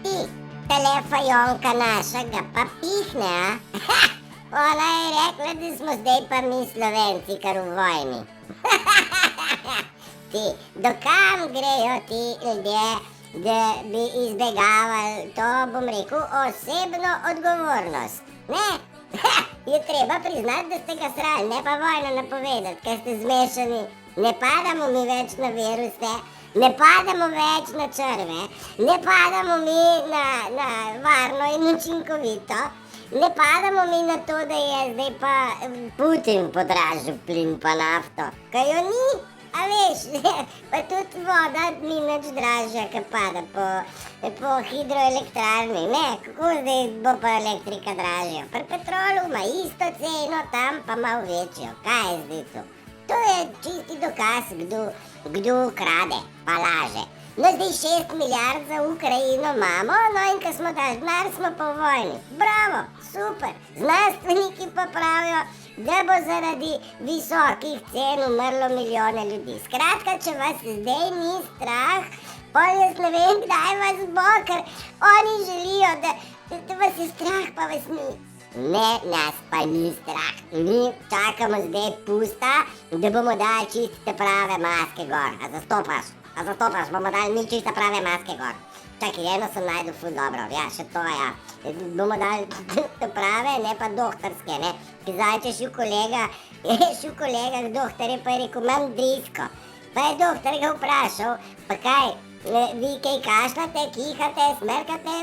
ti, tele fajonka naša ga pa pihne, a? Ona je rekla, da smo zdaj pa mi Slovenci kar v vojni. Ti, dokam grejo ti ljudje, da bi izbegavali to, bom rekel, osebno odgovornost, ne? Je treba priznati, da ste ga srali, ne pa vojno napovedati, ker ste zmešani. Ne padamo mi več na viruse, ne padamo več na črve, ne padamo mi na varno in učinkovito, ne padamo mi na to, da je zdaj pa Putin podražil plin pa nafto, kaj jo ni, a veš, pa tudi voda ni nič dražja, ki pada po hidroelektrarni, ne, kako zdaj bo pa elektrika dražja, pri petrolu ima isto ceno, tam pa malo večjo, kaj je zdaj to? To je čisti dokaz, kdo krade, pa laže. No, zdaj 6 milijard za Ukrajino imamo, no in ko smo dali denar, smo pa v vojni. Bravo, super. Znanstveniki pa pravijo, da bo zaradi visokih cen umrlo milijone ljudi. Skratka, če vas zdaj ni strah, pol jaz ne vem, kdaj vas bo, ker oni želijo, da vas je strah, pa vas ni. Ne, nas pa ni strah. Mi čakamo zdaj pusta, da bomo dali čiste prave maske gor. A zastopaš, bomo dali mi čiste prave maske gor. Čakaj, eno sem najdu ful dobro, ja, še to, ja. Bomo dali prave, ne pa doktorske, ne. Ki zdaj, če šel kolega k doktorju, pa je rekel, imam drisko. Pa je doktor ga vprašal, pa kaj? Vi kaj kašljate, kihate, smrkate,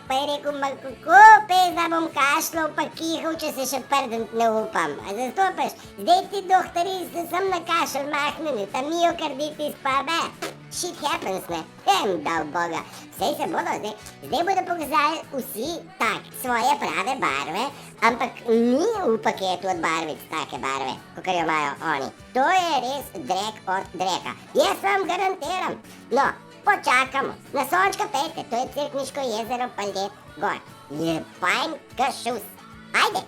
pa je rekel, ma kako pezda bom kašljal pa kihal, če se še prdent ne upam. A zastopaš, zdaj ti doktori se sem na kašelj mahnili, ta miokarditis pa be. Shit happens, ne, dal Boga. Sej se bodo zdaj bodo pokazali vsi tak, svoje prave barve, ampak ni v paketu od barvic take barve, kakor jo imajo oni. To je res drek od dreka. Jaz vam garantiram. No, počakamo. Na Sončka pejte, to je Cerkniško jezero pa led gor. Je fajn, ka šus. Ajde!